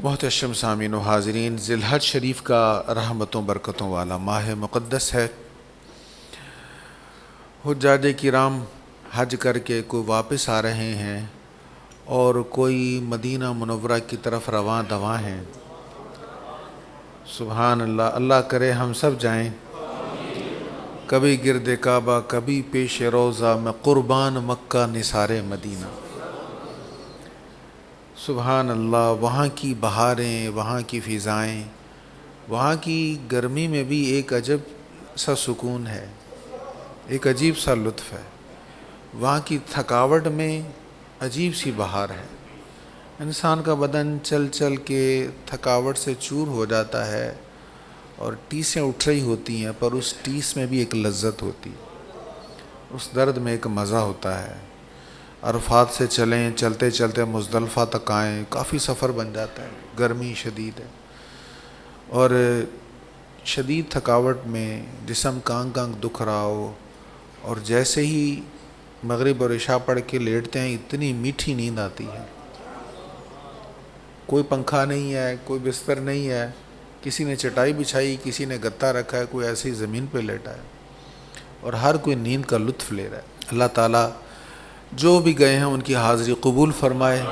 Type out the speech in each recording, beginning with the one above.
محتشم سامعین و حاضرین، ذی الحج شریف کا رحمتوں برکتوں والا ماہ مقدس ہے۔ حجاج کرام حج کر کے کوئی واپس آ رہے ہیں اور کوئی مدینہ منورہ کی طرف رواں دواں ہیں۔ سبحان اللہ، اللہ کرے ہم سب جائیں، کبھی گرد کعبہ کبھی پیش روضہ، میں قربان مکہ نثار مدینہ۔ سبحان اللہ، وہاں کی بہاریں، وہاں کی فضائیں، وہاں کی گرمی میں بھی ایک عجب سا سکون ہے، ایک عجیب سا لطف ہے۔ وہاں کی تھکاوٹ میں عجیب سی بہار ہے۔ انسان کا بدن چل چل کے تھکاوٹ سے چور ہو جاتا ہے اور ٹیسیں اٹھ رہی ہوتی ہیں، پر اس ٹیس میں بھی ایک لذت ہوتی، اس درد میں ایک مزہ ہوتا ہے۔ عرفات سے چلیں، چلتے چلتے مزدلفہ تک آئیں، کافی سفر بن جاتا ہے، گرمی شدید ہے اور شدید تھکاوٹ میں جسم کانگ کانگ دکھ رہا ہو، اور جیسے ہی مغرب اور عشاء پڑھ کے لیٹتے ہیں اتنی میٹھی نیند آتی ہے۔ کوئی پنکھا نہیں ہے، کوئی بستر نہیں ہے، کسی نے چٹائی بچھائی، کسی نے گتا رکھا ہے، کوئی ایسی زمین پہ لیٹا ہے اور ہر کوئی نیند کا لطف لے رہا ہے۔ اللہ تعالیٰ جو بھی گئے ہیں ان کی حاضری قبول فرمائے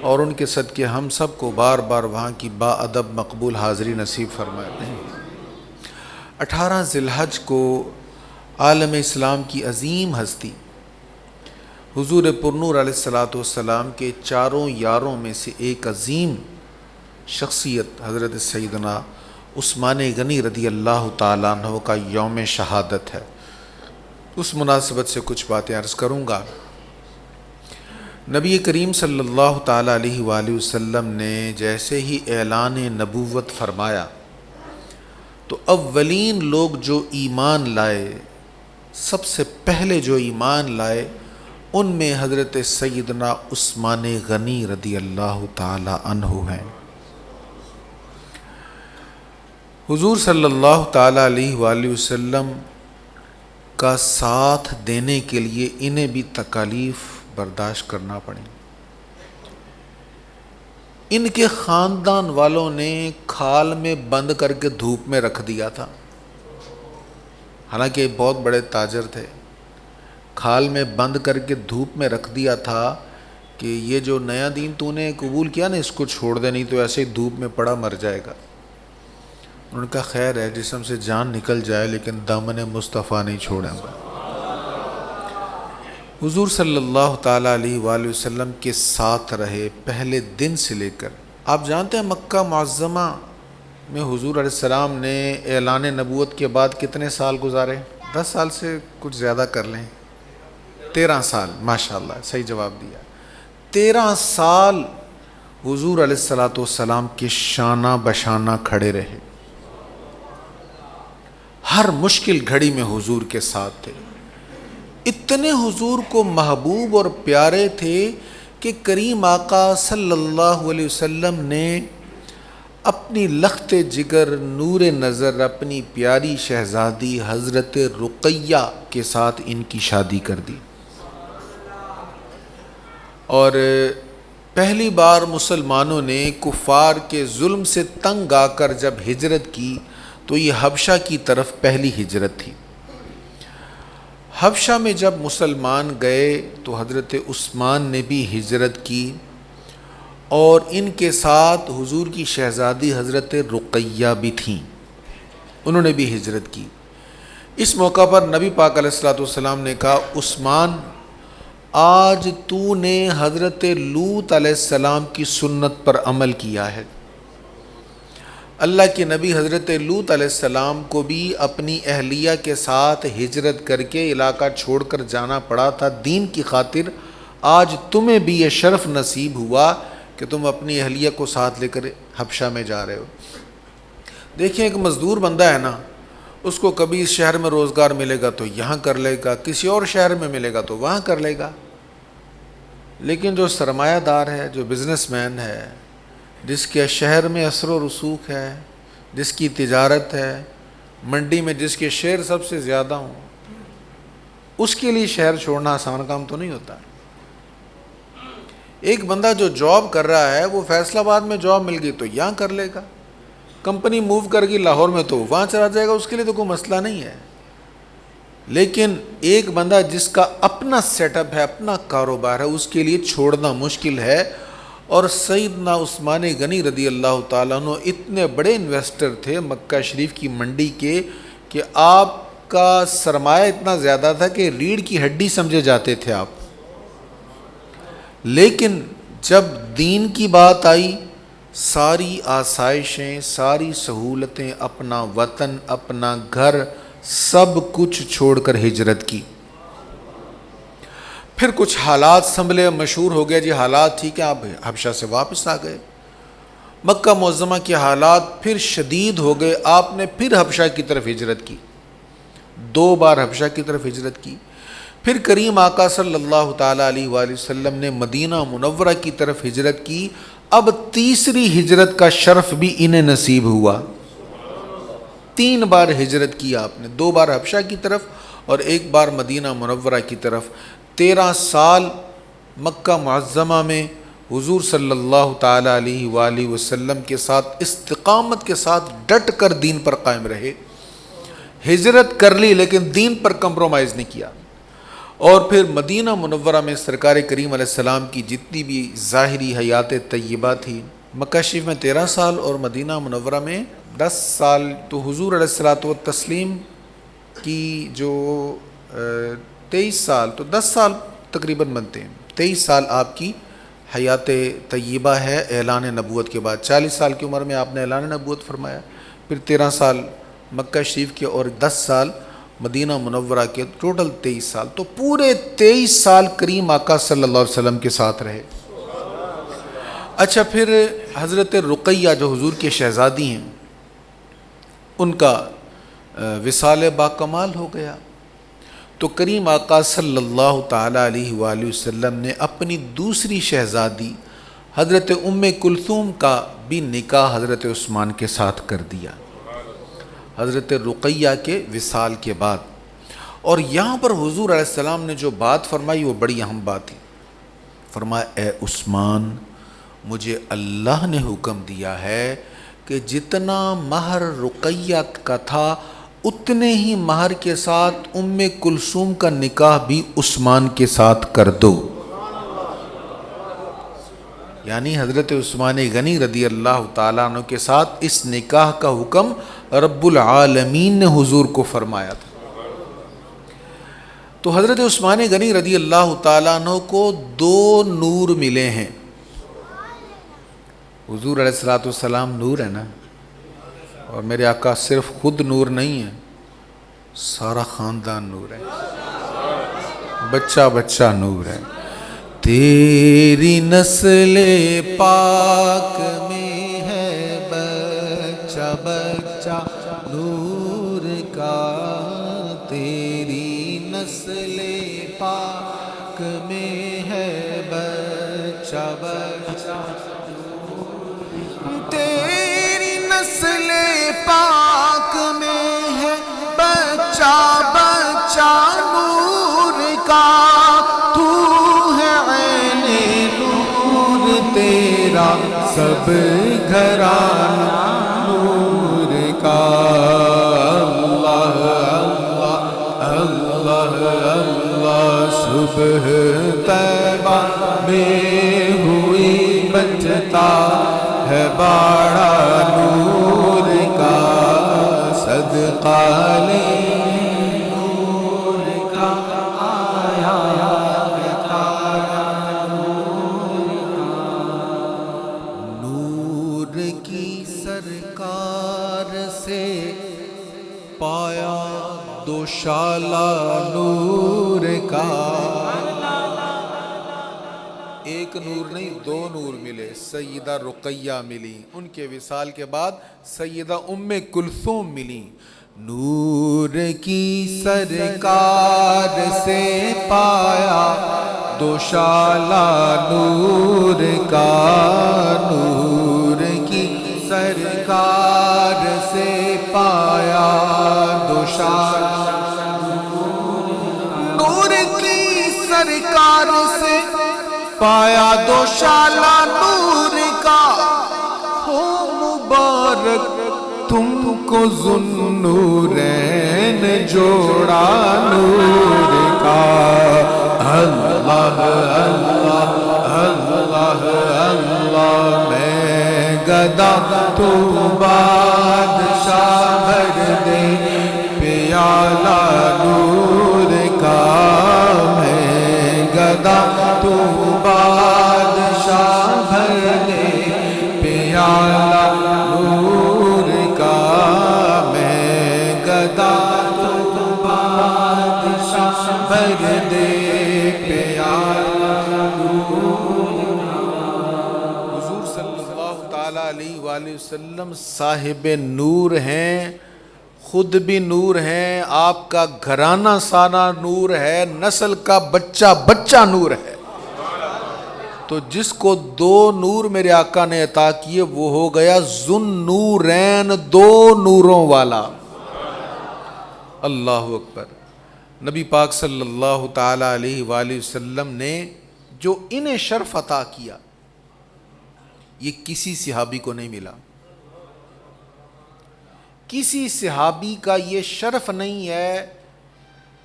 اور ان کے صدقے ہم سب کو بار بار وہاں کی با ادب مقبول حاضری نصیب فرمائے۔ 18 ذی الحج کو عالم اسلام کی عظیم ہستی حضور پرنور علیہ السلام کے چاروں یاروں میں سے ایک عظیم شخصیت حضرت سیدنا عثمان غنی رضی اللہ تعالیٰ عنہ کا یوم شہادت ہے۔ اس مناسبت سے کچھ باتیں عرض کروں گا۔ نبی کریم صلی اللہ تعالیٰ علیہ وآلہ وسلم نے جیسے ہی اعلان نبوت فرمایا تو اولین لوگ جو ایمان لائے، سب سے پہلے جو ایمان لائے، ان میں حضرت سیدنا عثمان غنی رضی اللہ تعالیٰ عنہ ہیں۔ حضور صلی اللہ تعالیٰ علیہ وآلہ وسلم کا ساتھ دینے کے لیے انہیں بھی تکالیف برداشت کرنا پڑی۔ ان کے خاندان والوں نے کھال میں بند کر کے دھوپ میں رکھ دیا تھا، حالانکہ بہت بڑے تاجر تھے۔ کھال میں بند کر کے دھوپ میں رکھ دیا تھا کہ یہ جو نیا دین تو نے قبول کیا نا، اس کو چھوڑ دے، نہیں تو ایسے ہی دھوپ میں پڑا مر جائے گا۔ ان کا خیر ہے، جسم سے جان نکل جائے لیکن دامن مصطفیٰ نہیں چھوڑیں گا۔ حضور صلی اللہ تعالیٰ علیہ وآلہ وسلم کے ساتھ رہے پہلے دن سے لے کر۔ آپ جانتے ہیں مکہ معظمہ میں حضور علیہ السلام نے اعلان نبوت کے بعد کتنے سال گزارے؟ 10 سال سے کچھ زیادہ کر لیں، 13 سال، ماشاءاللہ صحیح جواب دیا۔ 13 سال حضور علیہ السلام کے شانہ بشانہ کھڑے رہے، ہر مشکل گھڑی میں حضور کے ساتھ تھے۔ اتنے حضور کو محبوب اور پیارے تھے کہ کریم آقا صلی اللہ علیہ وسلم نے اپنی لخت جگر نور نظر اپنی پیاری شہزادی حضرت رقیہ کے ساتھ ان کی شادی کر دی، اور پہلی بار مسلمانوں نے کفار کے ظلم سے تنگ آ کر جب ہجرت کی تو یہ حبشہ کی طرف پہلی ہجرت تھی۔ حبشہ میں جب مسلمان گئے تو حضرت عثمان نے بھی ہجرت کی اور ان کے ساتھ حضور کی شہزادی حضرت رقیہ بھی تھیں، انہوں نے بھی ہجرت کی۔ اس موقع پر نبی پاک علیہ السلام نے کہا، عثمان آج تو نے حضرت لوط علیہ السلام کی سنت پر عمل کیا ہے۔ اللہ کے نبی حضرت لوط علیہ السلام کو بھی اپنی اہلیہ کے ساتھ ہجرت کر کے علاقہ چھوڑ کر جانا پڑا تھا دین کی خاطر۔ آج تمہیں بھی یہ شرف نصیب ہوا کہ تم اپنی اہلیہ کو ساتھ لے کر حبشہ میں جا رہے ہو۔ دیکھیں ایک مزدور بندہ ہے نا، اس کو کبھی اس شہر میں روزگار ملے گا تو یہاں کر لے گا، کسی اور شہر میں ملے گا تو وہاں کر لے گا، لیکن جو سرمایہ دار ہے، جو بزنس مین ہے، جس کے شہر میں اثر و رسوخ ہے، جس کی تجارت ہے، منڈی میں جس کے شیئر سب سے زیادہ ہوں، اس کے لیے شہر چھوڑنا آسان کام تو نہیں ہوتا۔ ایک بندہ جو جاب کر رہا ہے وہ فیصل آباد میں جاب مل گئی تو یہاں کر لے گا، کمپنی موو کر گئی لاہور میں تو وہاں چلا جائے گا، اس کے لیے تو کوئی مسئلہ نہیں ہے۔ لیکن ایک بندہ جس کا اپنا سیٹ اپ ہے، اپنا کاروبار ہے، اس کے لیے چھوڑنا مشکل ہے۔ اور سیدنا عثمان غنی رضی اللہ تعالیٰ عنہ اتنے بڑے انویسٹر تھے مکہ شریف کی منڈی کے کہ آپ کا سرمایہ اتنا زیادہ تھا کہ ریڑھ کی ہڈی سمجھے جاتے تھے آپ۔ لیکن جب دین کی بات آئی، ساری آسائشیں، ساری سہولتیں، اپنا وطن، اپنا گھر، سب کچھ چھوڑ کر ہجرت کی۔ پھر کچھ حالات سنبھلے، مشہور ہو گیا جی حالات ٹھیک ہے، آپ حبشہ سے واپس آ گئے۔ مکہ معظمہ کے حالات پھر شدید ہو گئے، آپ نے پھر حبشہ کی طرف ہجرت کی، 2 بار حبشہ کی طرف ہجرت کی۔ پھر کریم آقا صلی اللہ تعالیٰ علیہ وآلہ وسلم نے مدینہ منورہ کی طرف ہجرت کی۔ اب تیسری ہجرت کا شرف بھی انہیں نصیب ہوا۔ 3 بار ہجرت کی آپ نے، 2 بار حبشہ کی طرف اور 1 بار مدینہ منورہ کی طرف۔ 13 سال مکہ معظمہ میں حضور صلی اللہ تعالیٰ علیہ وآلہ وسلم کے ساتھ استقامت کے ساتھ ڈٹ کر دین پر قائم رہے۔ ہجرت کر لی لیکن دین پر کمپرومائز نہیں کیا۔ اور پھر مدینہ منورہ میں سرکار کریم علیہ السلام کی جتنی بھی ظاہری حیات طیبہ تھی، مکہ شریف میں 13 سال اور مدینہ منورہ میں 10 سال، تو حضور علیہ الصلوۃ والتسلیم کی جو 23 سال، تو 10 سال تقریباً بنتے ہیں۔ 23 سال آپ کی حیات طیبہ ہے اعلان نبوت کے بعد۔ 40 سال کی عمر میں آپ نے اعلان نبوت فرمایا، پھر 13 سال مکہ شریف کے اور 10 سال مدینہ منورہ کے، ٹوٹل 23 سال۔ تو پورے 23 سال کریم آقا صلی اللہ علیہ وسلم کے ساتھ رہے۔ اچھا، پھر حضرت رقیہ جو حضور کے شہزادی ہیں، ان کا وصال با کمال ہو گیا، تو کریم آقا صلی اللہ تعالیٰ علیہ وآلہ وسلم نے اپنی دوسری شہزادی حضرت ام کلثوم کا بھی نکاح حضرت عثمان کے ساتھ کر دیا حضرت رقیہ کے وصال کے بعد۔ اور یہاں پر حضور علیہ السلام نے جو بات فرمائی وہ بڑی اہم بات تھی۔ فرمایا، اے عثمان، مجھے اللہ نے حکم دیا ہے کہ جتنا مہر رقیہ کا تھا اتنے ہی مہر کے ساتھ ام کلثوم کا نکاح بھی عثمان کے ساتھ کر دو۔ یعنی حضرت عثمان غنی رضی اللہ تعالیٰ عنہ کے ساتھ اس نکاح کا حکم رب العالمین نے حضور کو فرمایا تھا۔ تو حضرت عثمان غنی رضی اللہ تعالیٰ عنہ کو 2 نور ملے ہیں۔ حضور علیہ الصلوۃ والسلام نور ہے نا، اور میرے آقا صرف خود نور نہیں ہے، سارا خاندان نور ہے، بچہ بچہ نور ہے۔ تیری نسل پاک میں ہے بچہ بچہ نور کا، تیری نسل پاک میں ہے بچہ بچہ، تیری نسل پاک میں ہے بچہ بچہ نور کا، تو ہے عین نور تیرا سب گھرانہ نور کا۔ اللہ اللہ اللہ، صبح طیبہ میں ہوئی بجتا ہے باڑا نور کا، صدقہ لے نور کا آیا نور کی سرکار سے پایا دوشالہ نور کا۔ ایک نور نہیں، 2 نور ملے، سیدہ رقیہ ملی، ان کے وصال کے بعد سیدہ ام کلثوم ملی۔ نور کی سرکار سے پایا دوشالہ نور کا، نور کی سرکار سے پایا دوشالہ، نور کی سرکار سے پایا دوشالہ نور کا، ہو مبارک تم کو ذوالنورین جوڑا نور کا۔ اللہ اللہ اللہ اللہ، میں گدا تو بادشاہ بھر دے پیالہ نور کا، میں گدا تو بادشاہ بھر دے پیالہ نور کا، میں گدا تو بادشاہ بھر دے پیالہ نور کا۔ حضور صلی اللہ تعالیٰ علیہ وآلہ وسلم صاحب نور ہیں، خود بھی نور ہیں، آپ کا گھرانہ سارا نور ہے، نسل کا بچہ بچہ نور ہے۔ تو جس کو دو نور میرے آقا نے عطا کیے وہ ہو گیا ذوالنورین، دو نوروں والا۔ اللہ اکبر۔ نبی پاک صلی اللہ تعالیٰ علیہ وآلہ وسلم نے جو انہیں شرف عطا کیا یہ کسی صحابی کو نہیں ملا۔ کسی صحابی کا یہ شرف نہیں ہے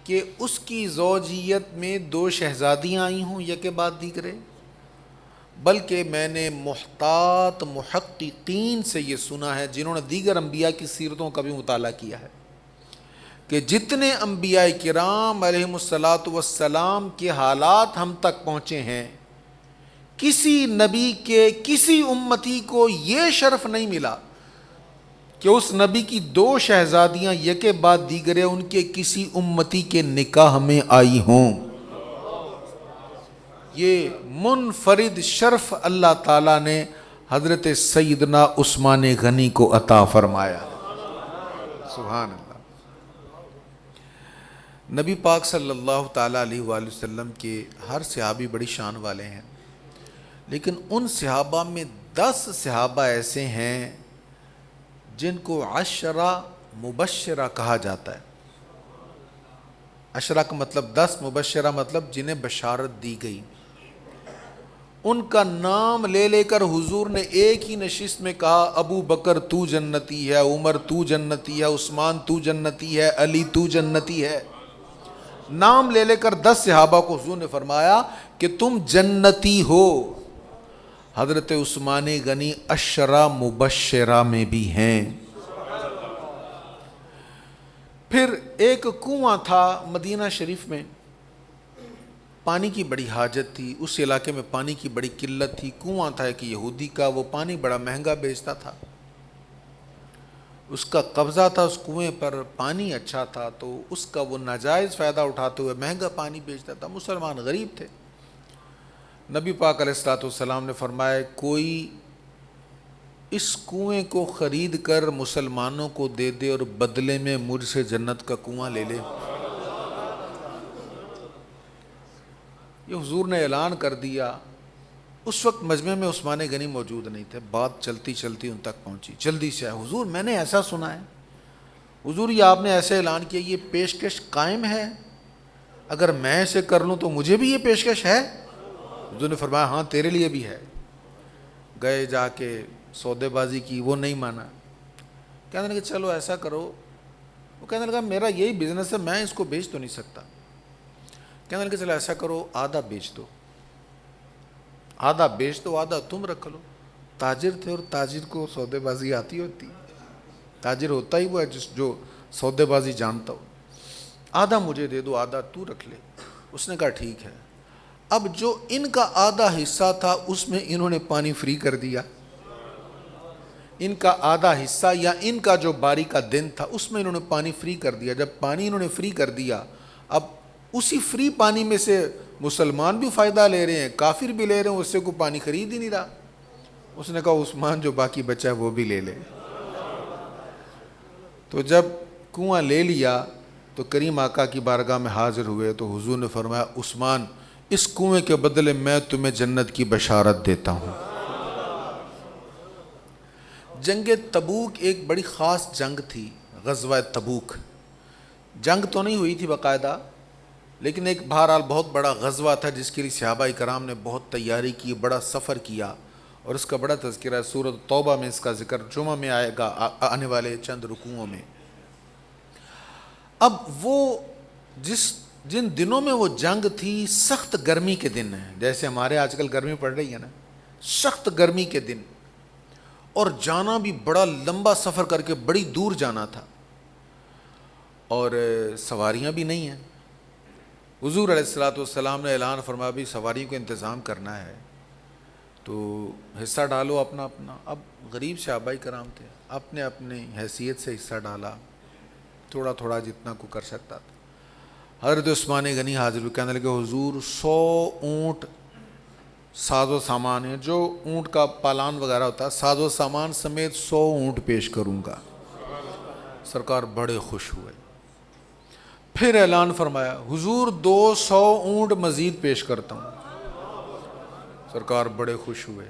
کہ اس کی زوجیت میں دو شہزادیاں آئی ہوں یکے بعد دیگرے، بلکہ میں نے محتاط محققین سے یہ سنا ہے جنہوں نے دیگر انبیاء کی سیرتوں کا بھی مطالعہ کیا ہے کہ جتنے انبیاء کرام علیہم السلام کے حالات ہم تک پہنچے ہیں، کسی نبی کے کسی امتی کو یہ شرف نہیں ملا کہ اس نبی کی دو شہزادیاں یکے بعد دیگرے ان کے کسی امتی کے نکاح میں آئی ہوں۔ یہ منفرد شرف اللہ تعالیٰ نے حضرت سیدنا عثمان غنی کو عطا فرمایا۔ سبحان اللہ۔ نبی پاک صلی اللہ تعالیٰ علیہ وآلہ وسلم کے ہر صحابی بڑی شان والے ہیں، لیکن ان صحابہ میں 10 صحابہ ایسے ہیں جن کو عشرہ مبشرہ کہا جاتا ہے۔ عشرہ کا مطلب 10، مبشرہ مطلب جنہیں بشارت دی گئی۔ ان کا نام لے لے کر حضور نے ایک ہی نشست میں کہا ابو بکر تو جنتی ہے، عمر تو جنتی ہے، عثمان تو جنتی ہے، علی تو جنتی ہے۔ نام لے لے کر 10 صحابہ کو حضور نے فرمایا کہ تم جنتی ہو۔ حضرت عثمان غنی عشرہ مبشرہ میں بھی ہیں۔ پھر ایک کنواں تھا مدینہ شریف میں، پانی کی بڑی حاجت تھی، اس علاقے میں پانی کی بڑی قلت تھی۔ کنواں تھا ایک یہودی کا، وہ پانی بڑا مہنگا بیچتا تھا، اس کا قبضہ تھا اس کنویں پر، پانی اچھا تھا تو اس کا وہ ناجائز فائدہ اٹھاتے ہوئے مہنگا پانی بیچتا تھا۔ مسلمان غریب تھے۔ نبی پاک علیہ السلام نے فرمایا کوئی اس کنویں کو خرید کر مسلمانوں کو دے دے اور بدلے میں مجھ سے جنت کا کنواں لے لے۔ یہ حضور نے اعلان کر دیا۔ اس وقت مجمع میں عثمان غنی موجود نہیں تھے، بات چلتی چلتی ان تک پہنچی، جلدی سے آئے، حضور میں نے ایسا سنا ہے، حضور یہ آپ نے ایسے اعلان کیا، یہ پیشکش قائم ہے؟ اگر میں ایسے کر لوں تو مجھے بھی یہ پیشکش ہے؟ حضور نے فرمایا ہاں تیرے لیے بھی ہے۔ گئے جا کے سودے بازی کی، وہ نہیں مانا۔ کہنے لگے چلو ایسا کرو، وہ کہنے لگا میرا یہی بزنس ہے، میں اس کو بیچ تو نہیں سکتا۔ کہنے لگے چلو ایسا کرو آدھا بیچ دو، آدھا بیچ دو آدھا تم رکھ لو۔ تاجر تھے اور تاجر کو سودے بازی آتی ہوتی، تاجر ہوتا ہی وہ ہے جو سودے بازی جانتا ہو۔ آدھا مجھے دے دو آدھا تو رکھ لے۔ اس نے کہا ٹھیک ہے۔ اب جو ان کا آدھا حصہ تھا اس میں انہوں نے پانی فری کر دیا، ان کا آدھا حصہ یا ان کا جو باری کا دن تھا اس میں انہوں نے پانی فری کر دیا۔ جب پانی انہوں نے فری کر دیا، اب اسی فری پانی میں سے مسلمان بھی فائدہ لے رہے ہیں، کافر بھی لے رہے ہیں، اس سے کوئی پانی خرید ہی نہیں رہا۔ اس نے کہا عثمان جو باقی بچا ہے وہ بھی لے لے۔ تو جب کنواں لے لیا تو کریم آقا کی بارگاہ میں حاضر ہوئے تو حضور نے فرمایا عثمان اس کنویں کے بدلے میں تمہیں جنت کی بشارت دیتا ہوں۔ جنگ تبوک ایک بڑی خاص جنگ تھی، غزوہ تبوک۔ جنگ تو نہیں ہوئی تھی باقاعدہ، لیکن ایک بہرحال بہت بڑا غزوہ تھا جس کے لیے صحابہ کرام نے بہت تیاری کی، بڑا سفر کیا، اور اس کا بڑا تذکرہ ہے سورۃ توبہ میں، اس کا ذکر جمعہ میں آئے گا آنے والے چند رکوعوں میں۔ اب وہ جن دنوں میں وہ جنگ تھی، سخت گرمی کے دن ہیں، جیسے ہمارے آج کل گرمی پڑ رہی ہے نا، سخت گرمی کے دن، اور جانا بھی بڑا لمبا سفر کر کے بڑی دور جانا تھا، اور سواریاں بھی نہیں ہیں۔ حضور علیہ الصلوۃ والسلام نے اعلان فرمایا بھی سواریوں کا انتظام کرنا ہے تو حصہ ڈالو اپنا اپنا۔ اب غریب صحابہ کرام تھے، اپنے اپنے حیثیت سے حصہ ڈالا، تھوڑا تھوڑا جتنا کو کر سکتا تھا۔ حضرت عثمان غنی حاضر ہوئے، کہنے لگے حضور 100 اونٹ ساز و سامان ہے، جو اونٹ کا پالان وغیرہ ہوتا ہے، ساز و سامان سمیت 100 اونٹ پیش کروں گا۔ سرکار بڑے خوش ہوئے، پھر اعلان فرمایا حضور 200 اونٹ مزید پیش کرتا ہوں۔ سرکار بڑے خوش ہوئے،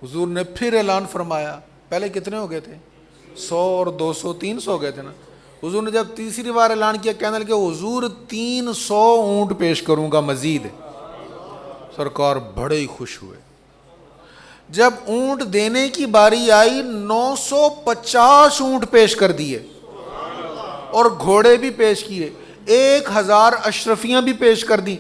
حضور نے پھر اعلان فرمایا، پہلے کتنے ہو گئے تھے؟ 100 اور 200 300 ہو گئے تھے نا۔ حضور نے جب تیسری بار اعلان کیا، کہنے لگے حضور 300 اونٹ پیش کروں گا مزید۔ سرکار بڑے ہی خوش ہوئے۔ جب اونٹ دینے کی باری آئی، 950 اونٹ پیش کر دیے، اور گھوڑے بھی پیش کیے، 1000 اشرفیاں بھی پیش کر دی۔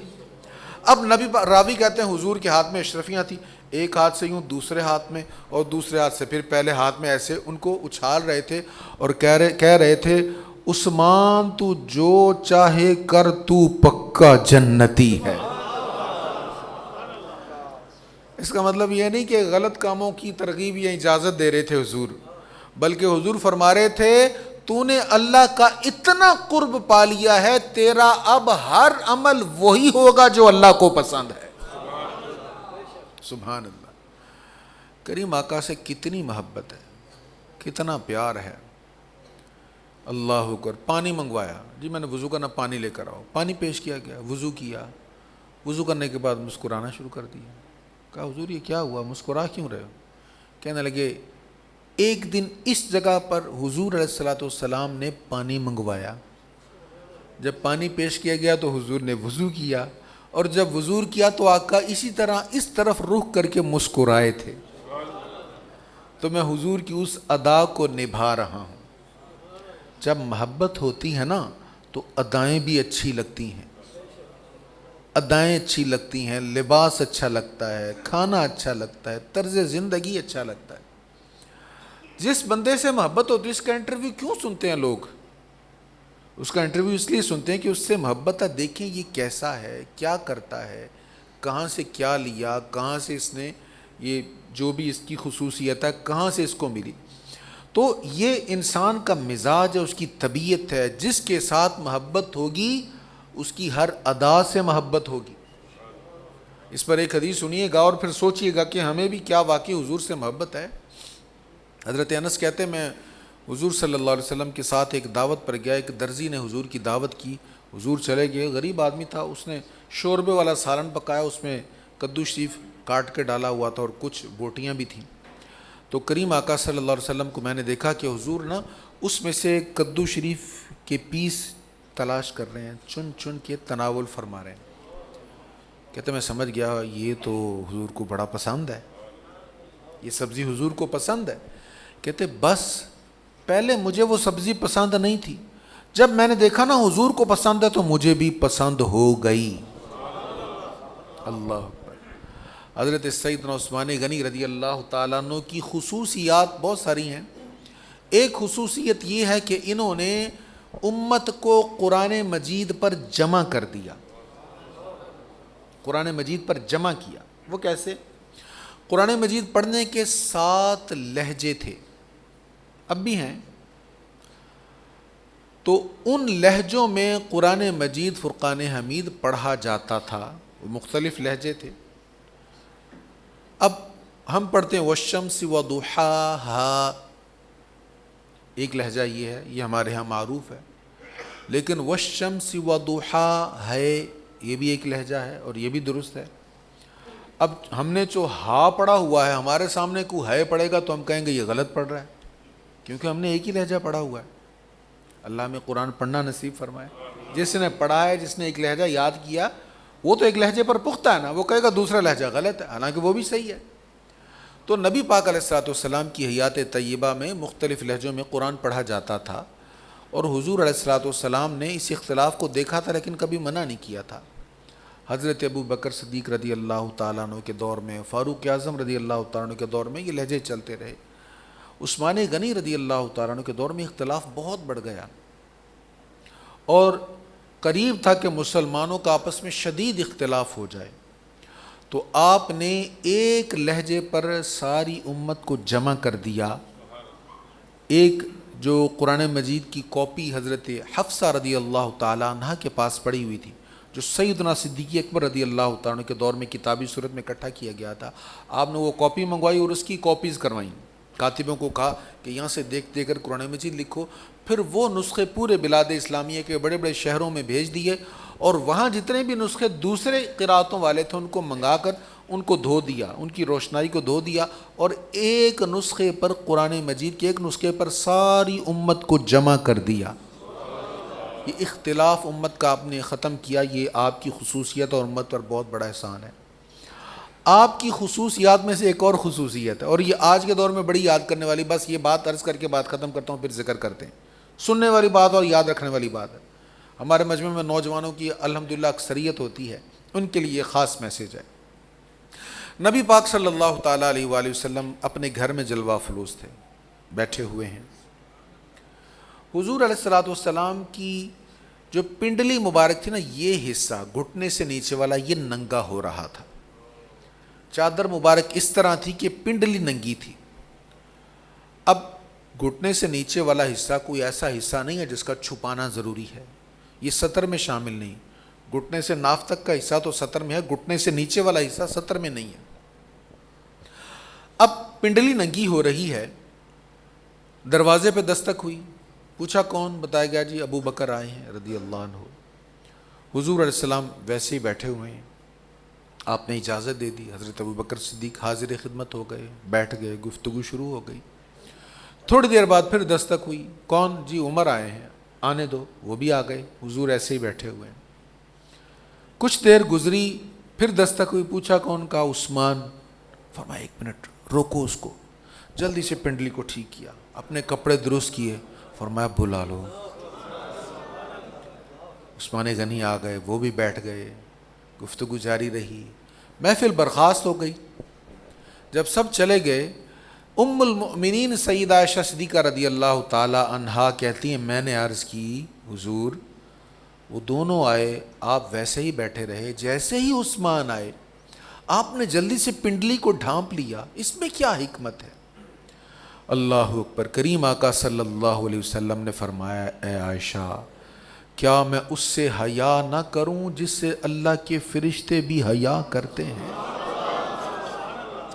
اب نبی راوی کہتے ہیں حضور کے ہاتھ میں اشرفیاں تھیں، ایک ہاتھ سے یوں دوسرے ہاتھ میں، اور دوسرے ہاتھ سے پھر پہلے ہاتھ میں، ایسے ان کو اچھال رہے تھے اور کہہ رہے تھے عثمان تو جو چاہے کر، تو پکا جنتی ہے۔ اس کا مطلب یہ نہیں کہ غلط کاموں کی ترغیب یا اجازت دے رہے تھے حضور، بلکہ حضور فرما رہے تھے تو نے اللہ کا اتنا قرب پا لیا ہے، تیرا اب ہر عمل وہی ہوگا جو اللہ کو پسند ہے۔ سبحان اللہ۔ کریم آقا سے کتنی محبت ہے، کتنا پیار ہے۔ اللہ اکبر۔ پانی منگوایا، جی میں نے وضو کرنا، پانی لے کر آؤ، پانی پیش کیا گیا، وضو کیا، وضو کرنے کے بعد مسکرانا شروع کر دیا۔ کہا حضور یہ کیا ہوا، مسکرا کیوں رہے ہو؟ کہنے لگے ایک دن اس جگہ پر حضور علیہ الصلوۃ والسلام نے پانی منگوایا، جب پانی پیش کیا گیا تو حضور نے وضو کیا، اور جب وضو کیا تو آقا اسی طرح اس طرف رخ کر کے مسکرائے تھے، تو میں حضور کی اس ادا کو نبھا رہا ہوں۔ جب محبت ہوتی ہے نا تو ادائیں بھی اچھی لگتی ہیں، ادائیں اچھی لگتی ہیں، لباس اچھا لگتا ہے، کھانا اچھا لگتا ہے، طرز زندگی اچھا لگتا ہے۔ جس بندے سے محبت ہوتی ہے اس کا انٹرویو کیوں سنتے ہیں لوگ؟ اس کا انٹرویو اس لیے سنتے ہیں کہ اس سے محبت ہے، دیکھیں یہ کیسا ہے، کیا کرتا ہے، کہاں سے کیا لیا، کہاں سے اس نے یہ جو بھی اس کی خصوصیت ہے کہاں سے اس کو ملی۔ تو یہ انسان کا مزاج ہے، اس کی طبیعت ہے، جس کے ساتھ محبت ہوگی اس کی ہر ادا سے محبت ہوگی۔ اس پر ایک حدیث سنیے گا اور پھر سوچئے گا کہ ہمیں بھی کیا واقعی حضور سے محبت ہے۔ حضرت انس کہتے ہیں میں حضور صلی اللہ علیہ وسلم کے ساتھ ایک دعوت پر گیا، ایک درزی نے حضور کی دعوت کی، حضور چلے گئے، غریب آدمی تھا، اس نے شوربے والا سالن پکایا، اس میں کدو شریف کاٹ کے ڈالا ہوا تھا اور کچھ بوٹیاں بھی تھیں۔ تو کریم آقا صلی اللہ علیہ وسلم کو میں نے دیکھا کہ حضور نا اس میں سے کدو شریف کے پیس تلاش کر رہے ہیں، چن چن کے تناول فرما رہے ہیں۔ کہتے میں سمجھ گیا یہ تو حضور کو بڑا پسند ہے، یہ سبزی حضور کو پسند ہے۔ کہتے بس پہلے مجھے وہ سبزی پسند نہیں تھی، جب میں نے دیکھا نا حضور کو پسند ہے تو مجھے بھی پسند ہو گئی۔ اللہ اکبر۔ حضرت سیدنا عثمان غنی رضی اللہ تعالیٰ عنہ کی خصوصیات بہت ساری ہیں۔ ایک خصوصیت یہ ہے کہ انہوں نے امت کو قرآن مجید پر جمع کر دیا، قرآن مجید پر جمع کیا۔ وہ کیسے؟ قرآن مجید پڑھنے کے 7 لہجے تھے، اب بھی ہیں، تو ان لہجوں میں قرآن مجید فرقان حمید پڑھا جاتا تھا، وہ مختلف لہجے تھے۔ اب ہم پڑھتے ہیں والشمس وضحاہا، ایک لہجہ یہ ہے، یہ ہمارے ہاں معروف ہے، لیکن والشمس وضحاہا ہے یہ بھی ایک لہجہ ہے اور یہ بھی درست ہے۔ اب ہم نے جو ہا پڑھا ہوا ہے، ہمارے سامنے کوئی ہے پڑھے گا تو ہم کہیں گے یہ غلط پڑھ رہا ہے، کیونکہ ہم نے ایک ہی لہجہ پڑھا ہوا ہے۔ اللہ میں قرآن پڑھنا نصیب فرمائے. جس نے پڑھا ہے, جس نے ایک لہجہ یاد کیا, وہ تو ایک لہجے پر پختہ ہے نا, وہ کہے گا دوسرا لہجہ غلط ہے, حالانکہ وہ بھی صحیح ہے. تو نبی پاک علیہ الصلوۃ والسلام کی حیات طیبہ میں مختلف لہجوں میں قرآن پڑھا جاتا تھا, اور حضور علیہ الصلوۃ والسلام نے اس اختلاف کو دیکھا تھا لیکن کبھی منع نہیں کیا تھا. حضرت ابو بکر صدیق رضی اللہ تعالیٰ عنہ کے دور میں, فاروق اعظم رضی اللہ تعالیٰ عنہ کے دور میں یہ لہجے چلتے رہے. عثمان غنی رضی اللہ تعالیٰ عنہ کے دور میں اختلاف بہت بڑھ گیا, اور قریب تھا کہ مسلمانوں کا آپس میں شدید اختلاف ہو جائے. تو آپ نے ایک لہجے پر ساری امت کو جمع کر دیا. ایک جو قرآن مجید کی کاپی حضرت حفصہ رضی اللہ تعالیٰ عنہ کے پاس پڑی ہوئی تھی, جو سیدنا صدیق اکبر رضی اللہ تعالیٰ عنہ کے دور میں کتابی صورت میں اکٹھا کیا گیا تھا, آپ نے وہ کاپی منگوائی اور اس کی کاپیز کروائیں. کاتبوں کو کہا کہ یہاں سے دیکھ دے کر قرآن مجید لکھو. پھر وہ نسخے پورے بلاد اسلامیہ کے بڑے بڑے شہروں میں بھیج دیے, اور وہاں جتنے بھی نسخے دوسرے قراتوں والے تھے ان کو منگا کر ان کو دھو دیا, ان کی روشنائی کو دھو دیا, اور ایک نسخے پر قرآن مجید کے ایک نسخے پر ساری امت کو جمع کر دیا. یہ اختلاف امت کا آپ نے ختم کیا, یہ آپ کی خصوصیت اور امت پر بہت بڑا احسان ہے. آپ کی خصوصیات میں سے ایک اور خصوصیت ہے, اور یہ آج کے دور میں بڑی یاد کرنے والی, بس یہ بات عرض کر کے بات ختم کرتا ہوں پھر ذکر کرتے ہیں, سننے والی بات اور یاد رکھنے والی بات ہے. ہمارے مجمع میں نوجوانوں کی الحمدللہ اکثریت ہوتی ہے, ان کے لیے خاص میسیج ہے. نبی پاک صلی اللہ تعالیٰ علیہ وآلہ وسلم اپنے گھر میں جلوہ افروز تھے, بیٹھے ہوئے ہیں. حضور علیہ الصلوۃ والسلام کی جو پنڈلی مبارک تھی نا, یہ حصہ گھٹنے سے نیچے والا یہ ننگا ہو رہا تھا. چادر مبارک اس طرح تھی کہ پنڈلی ننگی تھی. اب گھٹنے سے نیچے والا حصہ کوئی ایسا حصہ نہیں ہے جس کا چھپانا ضروری ہے, یہ سطر میں شامل نہیں. گھٹنے سے ناف تک کا حصہ تو سطر میں ہے, گھٹنے سے نیچے والا حصہ سطر میں نہیں ہے. اب پنڈلی ننگی ہو رہی ہے, دروازے پہ دستک ہوئی, پوچھا کون, بتایا گیا جی ابو بکر آئے ہیں رضی اللہ عنہ. حضور علیہ السلام ویسے ہی بیٹھے ہوئے ہیں, آپ نے اجازت دے دی. حضرت ابو بکر صدیق حاضر خدمت ہو گئے, بیٹھ گئے, گفتگو شروع ہو گئی. تھوڑی دیر بعد پھر دستک ہوئی, کون, جی عمر آئے ہیں, آنے دو. وہ بھی آ گئے, حضور ایسے ہی بیٹھے ہوئے ہیں. کچھ دیر گزری, پھر دستک ہوئی, پوچھا کون, کا عثمان. فرمایا ایک منٹ روکو اس کو. جلدی سے پنڈلی کو ٹھیک کیا, اپنے کپڑے درست کیے, فرمایا بلا لو. عثمان غنی آ گئے, وہ بھی بیٹھ گئے, گفتگو جاری رہی, محفل برخاست ہو گئی. جب سب چلے گئے, ام المؤمنین سیدہ عائشہ صدیقہ رضی اللہ تعالی عنہا کہتی ہیں میں نے عرض کی حضور وہ دونوں آئے, آپ ویسے ہی بیٹھے رہے جیسے ہی عثمان آئے, آپ نے جلدی سے پنڈلی کو ڈھانپ لیا, اس میں کیا حکمت ہے؟ اللہ اکبر. کریم آقا صلی اللہ علیہ وسلم نے فرمایا اے عائشہ, کیا میں اس سے حیا نہ کروں جس سے اللہ کے فرشتے بھی حیا کرتے ہیں؟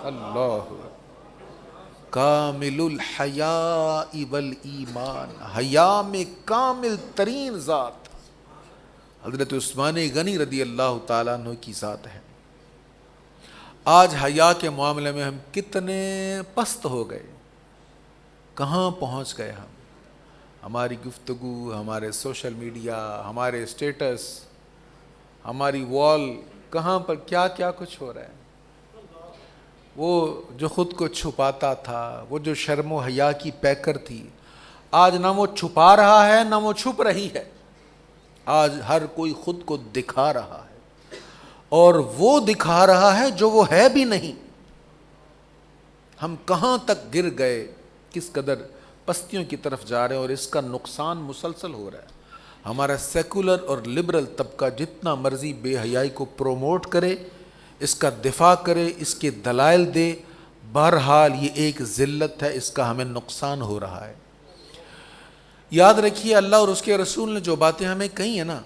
اللہ, کامل الحیاء والایمان, حیا میں کامل ترین ذات حضرت عثمان غنی رضی اللہ تعالیٰ عنہ کی ذات ہے. آج حیا کے معاملے میں ہم کتنے پست ہو گئے, کہاں پہنچ گئے ہم. ہماری گفتگو, ہمارے سوشل میڈیا, ہمارے اسٹیٹس, ہماری وال, کہاں پر کیا کیا کچھ ہو رہا ہے. وہ جو خود کو چھپاتا تھا, وہ جو شرم و حیا کی پیکر تھی, آج نہ وہ چھپا رہا ہے نہ وہ چھپ رہی ہے. آج ہر کوئی خود کو دکھا رہا ہے, اور وہ دکھا رہا ہے جو وہ ہے بھی نہیں. ہم کہاں تک گر گئے, کس قدر پستیوں کی طرف جا رہے ہیں, اور اس کا نقصان مسلسل ہو رہا ہے. ہمارا سیکولر اور لبرل طبقہ جتنا مرضی بے حیائی کو پروموٹ کرے, اس کا دفاع کرے, اس کے دلائل دے, بہرحال یہ ایک ذلت ہے, اس کا ہمیں نقصان ہو رہا ہے. یاد رکھیے اللہ اور اس کے رسول نے جو باتیں ہمیں کہی ہیں نا,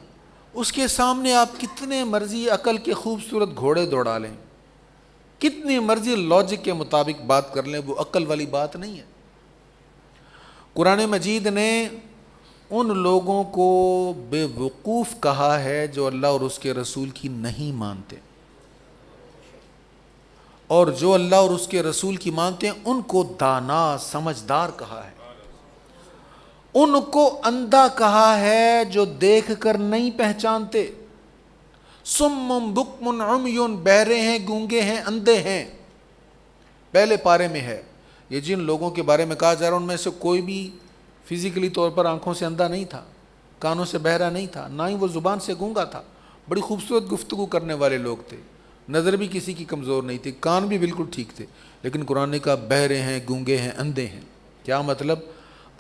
اس کے سامنے آپ کتنے مرضی عقل کے خوبصورت گھوڑے دوڑا لیں, کتنی مرضی لاجک کے مطابق بات کر لیں, وہ عقل والی بات نہیں ہے. قرآن مجید نے ان لوگوں کو بے وقوف کہا ہے جو اللہ اور اس کے رسول کی نہیں مانتے, اور جو اللہ اور اس کے رسول کی مانتے ہیں ان کو دانا سمجھدار کہا ہے. ان کو اندھا کہا ہے جو دیکھ کر نہیں پہچانتے. سم بکم عمی، بہرے ہیں، گونگے ہیں، اندھے ہیں. پہلے پارے میں ہے. یہ جن لوگوں کے بارے میں کہا جا رہا ہے ان میں سے کوئی بھی فزیکلی طور پر آنکھوں سے اندھا نہیں تھا، کانوں سے بہرا نہیں تھا، نہ ہی وہ زبان سے گونگا تھا. بڑی خوبصورت گفتگو کرنے والے لوگ تھے، نظر بھی کسی کی کمزور نہیں تھی، کان بھی بالکل ٹھیک تھے. لیکن قرآن نے کہا بہرے ہیں، گونگے ہیں، اندھے ہیں. کیا مطلب؟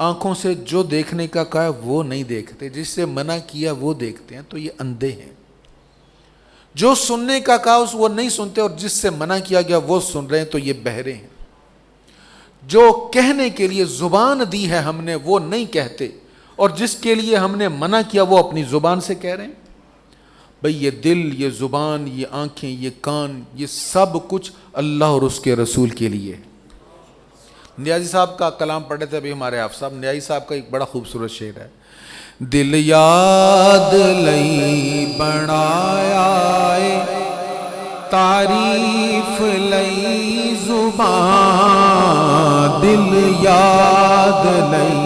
آنکھوں سے جو دیکھنے کا کہا وہ نہیں دیکھتے، جس سے منع کیا وہ دیکھتے ہیں، تو یہ اندھے ہیں. جو سننے کا کہا وہ نہیں سنتے، اور جس سے منع کیا گیا وہ سن رہے ہیں، تو یہ بہرے ہیں. جو کہنے کے لیے زبان دی ہے ہم نے وہ نہیں کہتے، اور جس کے لیے ہم نے منع کیا وہ اپنی زبان سے کہہ رہے ہیں. بھئی یہ دل، یہ زبان، یہ آنکھیں، یہ کان، یہ سب کچھ اللہ اور اس کے رسول کے لیے. نیازی صاحب کا کلام پڑھے تھے ابھی ہمارے حافظ صاحب. نیازی صاحب کا ایک بڑا خوبصورت شعر ہے. دل یاد لئی بنایا اے، تعریف لئی زبان. دل یاد لئی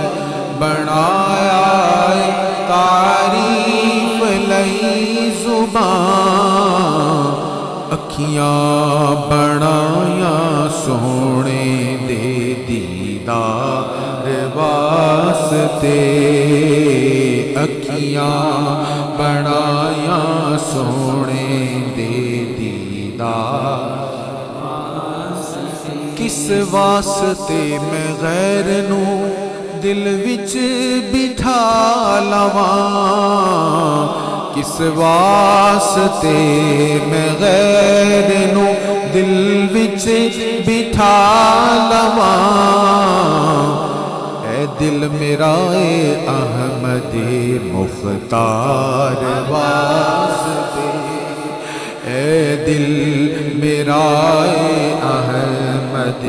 بنایا اے، تعریف لئی زبان. اکھیاں بنایا سونے دے دیدار واسطے. اکھیاں بنایا سونے دے دیدار. کس واسطے میں غیر نو دل وچ بٹھا لواں. کس واسطے میں غیر نو دل وچ بٹھا لواں. اے دل میرا اے احمد مختار واسطے. اے دل میرا اے احمد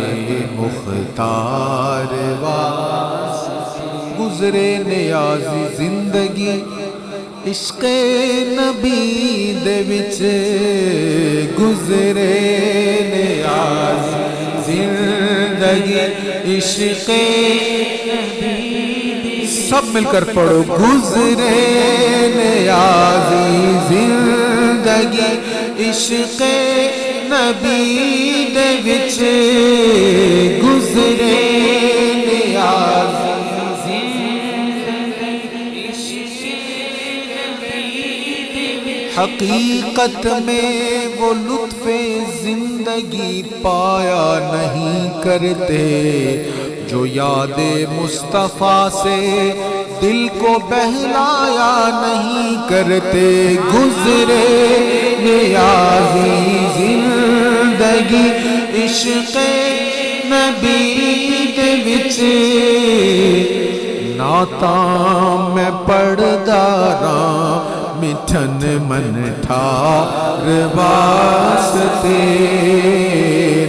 مختار واسطے. گزرے نیازی زندگی عشق نبی دے وچ. گزرے نیازی زندگی عشق نبی. سب مل کر پڑھو. گزرے نیازی زندگی عشق نبی دے وچ. گزرے نیازی حقیقت میں وہ لطف زندگی پایا نہیں کرتے جو یاد مصطفیٰ سے دل کو بہلایا نہیں کرتے. گزرے نیازی زندگی عشق نبی دے وچ. نعتاں میں پڑھدا راں مٹھن من ٹھار واسطے.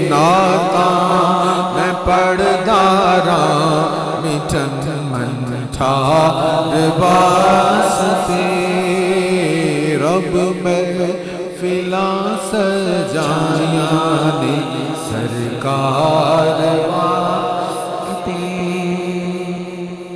نعتاں میں پڑھدا راں مٹھن من ٹھار واسطے. رب محفلاں سجائیاں نے سرکار واسطے.